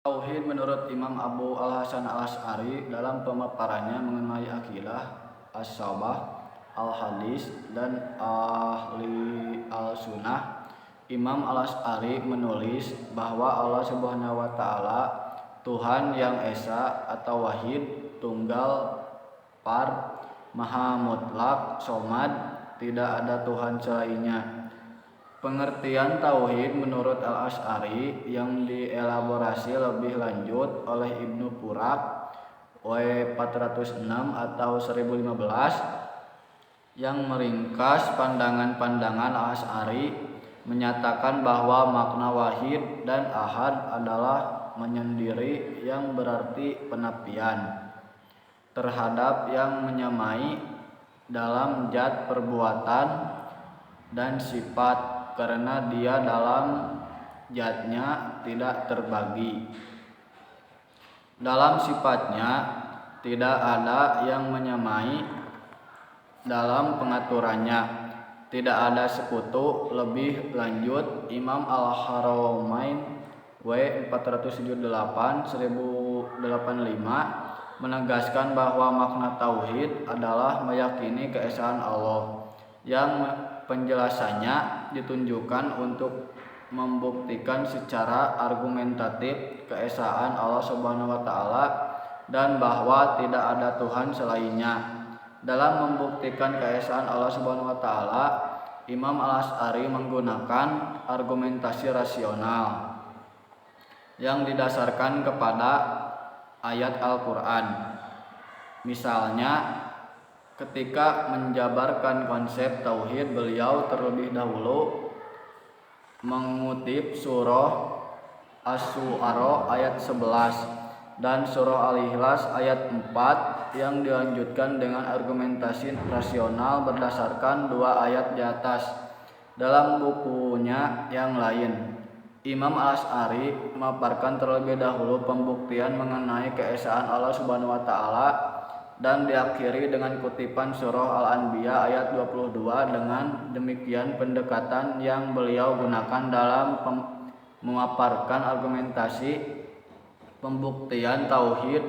Tauhid menurut Imam Abu Al-Hasan Al-Asy'ari dalam pemaparannya mengenai akidah, as-sabah, al-hadis, dan ahli al-sunnah, Imam Al-Asy'ari menulis bahwa Allah Subhanahu wa Ta'ala Tuhan yang esa atau wahid, tunggal, par, maha mutlak, somad, tidak ada Tuhan selainnya. Pengertian tauhid menurut Al-Asy'ari yang dielaborasi lebih lanjut oleh Ibnu Furak W406 atau 1015 yang meringkas pandangan-pandangan Al-Asy'ari menyatakan bahwa makna wahid dan ahad adalah menyendiri yang berarti penafian terhadap yang menyamai dalam zat, perbuatan, dan sifat karena dia dalam zatnya tidak terbagi. Dalam sifatnya tidak ada yang menyamai dalam pengaturannya, tidak ada sekutu. Lebih lanjut, Imam Al-Haramain W478 1085 menegaskan bahwa makna tauhid adalah meyakini keesaan Allah, yang penjelasannya ditunjukkan untuk membuktikan secara argumentatif keesaan Allah Subhanahu wa Ta'ala dan bahwa tidak ada Tuhan selainnya. Dalam membuktikan keesaan Allah Subhanahu wa Ta'ala, Imam Al-Asy'ari menggunakan argumentasi rasional yang didasarkan kepada ayat Al-Qur'an. Misalnya, ketika menjabarkan konsep tauhid, beliau terlebih dahulu mengutip surah Asy-Syu'ara ayat 11 dan surah Al-Ikhlas ayat 4 yang dilanjutkan dengan argumentasi rasional berdasarkan dua ayat di atas. Dalam bukunya yang lain, Imam Al-Asy'ari memaparkan terlebih dahulu pembuktian mengenai keesaan Allah Subhanahu wa Ta'ala dan diakhiri dengan kutipan surah Al-Anbiya ayat 22. Dengan demikian pendekatan yang beliau gunakan dalam memaparkan argumentasi pembuktian tauhid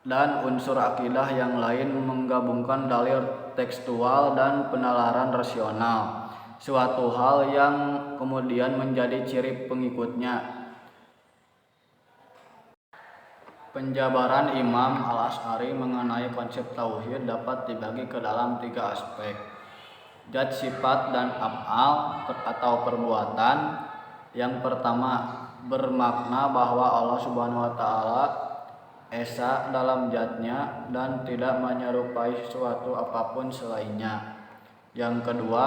dan unsur akidah yang lain menggabungkan dalil tekstual dan penalaran rasional, suatu hal yang kemudian menjadi ciri pengikutnya. Penjabaran Imam Al-Asy'ari mengenai konsep tauhid dapat dibagi ke dalam tiga aspek: zat, sifat, dan af'al atau perbuatan. Yang pertama, bermakna bahwa Allah Subhanahu wa Ta'ala esa dalam zatnya dan tidak menyerupai sesuatu apapun selainnya. Yang kedua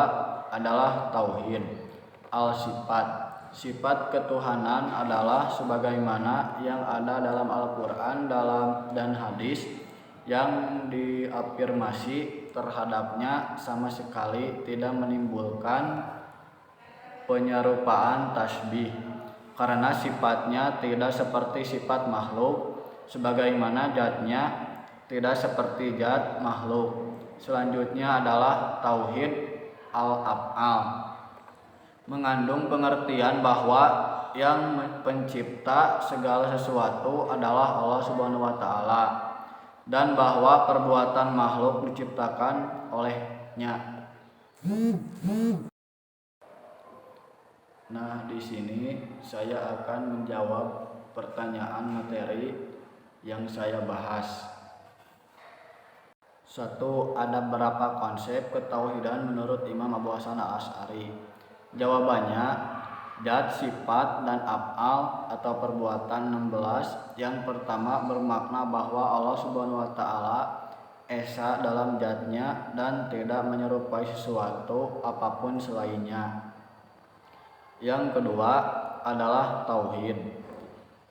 adalah tauhid al-sifat. Sifat ketuhanan adalah sebagaimana yang ada dalam Al-Quran dan hadis yang diafirmasi terhadapnya sama sekali tidak menimbulkan penyerupaan tasbih, karena sifatnya tidak seperti sifat makhluk, sebagaimana zatnya tidak seperti zat makhluk. Selanjutnya adalah tauhid al-af'al, mengandung pengertian bahwa yang pencipta segala sesuatu adalah Allah Subhanahu wa Ta'ala dan bahwa perbuatan makhluk diciptakan olehnya. Nah, di sini saya akan menjawab pertanyaan materi yang saya bahas. 1. Ada berapa konsep ketauhidan menurut Imam Abu Hasan Al-Asy'ari? Jawabannya, zat, sifat, dan af'al atau perbuatan 16. Yang pertama bermakna bahwa Allah Subhanahu wa Ta'ala esa dalam zatnya dan tidak menyerupai sesuatu apapun selainnya. Yang kedua adalah tauhid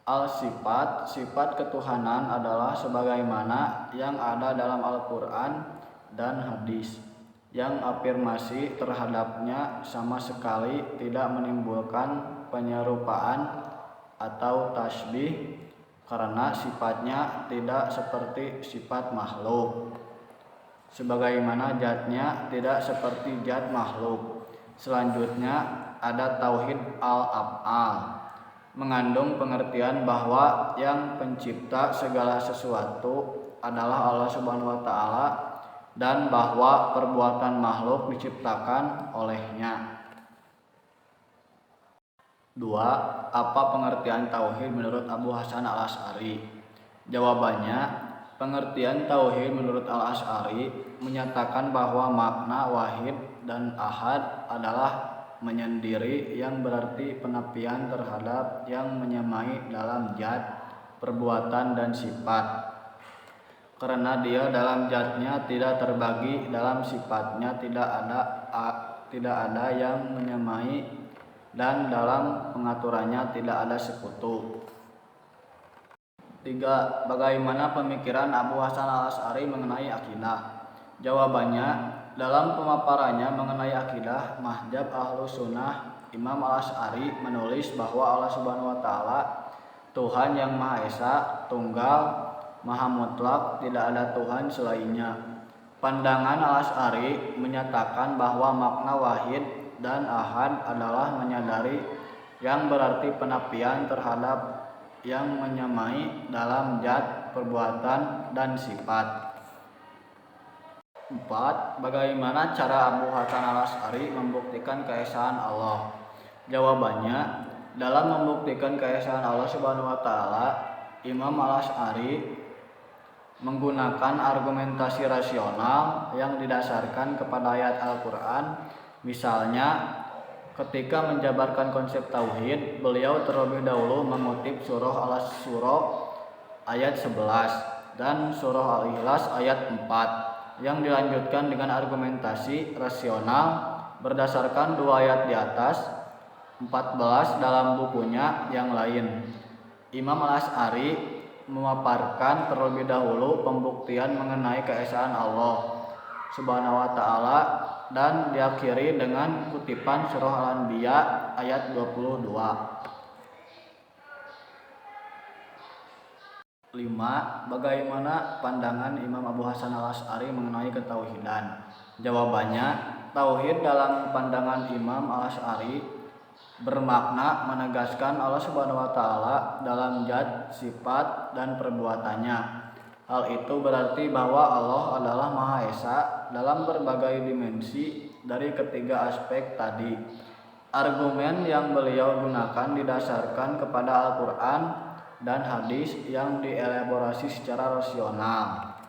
al-sifat. Sifat ketuhanan adalah sebagaimana yang ada dalam Al-Quran dan hadis, yang afirmasi terhadapnya sama sekali tidak menimbulkan penyerupaan atau tasbih karena sifatnya tidak seperti sifat makhluk, sebagaimana zatnya tidak seperti zat makhluk. Selanjutnya ada tauhid al-af'al, mengandung pengertian bahwa yang pencipta segala sesuatu adalah Allah Subhanahu wa taala dan bahwa perbuatan makhluk diciptakan olehnya. 2. Apa pengertian tauhid menurut Abu Hasan al-Asy'ari? Jawabannya, pengertian tauhid menurut al-Asy'ari menyatakan bahwa makna wahid dan ahad adalah menyendiri, yang berarti penafian terhadap yang menyamai dalam zat, perbuatan, dan sifat. Karena dia dalam zatnya tidak terbagi, dalam sifatnya tidak ada yang menyamai, dan dalam pengaturannya tidak ada sekutu. 3. Bagaimana pemikiran Abu Hasan al-Asy'ari mengenai akidah? Jawabannya, dalam pemaparannya mengenai akidah mazhab Ahlus Sunnah, Imam al-Asy'ari menulis bahwa Allah Subhanahu wa taala Tuhan yang Maha Esa, Tunggal, Maha Mutlak, tidak ada Tuhan selainnya. Pandangan al-Asy'ari menyatakan bahwa makna wahid dan ahad adalah menyadari, yang berarti penafian terhadap yang menyamai dalam zat, perbuatan, dan sifat. 4. Bagaimana cara Abu Hasan al-Asy'ari membuktikan keesaan Allah? Jawabannya, dalam membuktikan keesaan Allah Subhanahu wa taala, Imam al-Asy'ari menggunakan argumentasi rasional yang didasarkan kepada ayat Al-Qur'an. Misalnya, ketika menjabarkan konsep tauhid, beliau terlebih dahulu mengutip surah Al-Surah ayat 11 dan surah Al-Ikhlas ayat 4, yang dilanjutkan dengan argumentasi rasional berdasarkan dua ayat di atas, 14 dalam bukunya yang lain. Imam al-Asy'ari memaparkan terlebih dahulu pembuktian mengenai keesaan Allah Subhanahu wa taala dan diakhiri dengan kutipan surah Al-Anbiya ayat 22. 5. Bagaimana pandangan Imam Abu Hasan al-Asy'ari mengenai ketauhidan? Jawabannya, tauhid dalam pandangan Imam al-Asy'ari bermakna menegaskan Allah Subhanahu wa taala dalam zat, sifat, dan perbuatannya. Hal itu berarti bahwa Allah adalah Maha Esa dalam berbagai dimensi dari ketiga aspek tadi. Argumen yang beliau gunakan didasarkan kepada Al-Qur'an dan hadis yang dielaborasi secara rasional.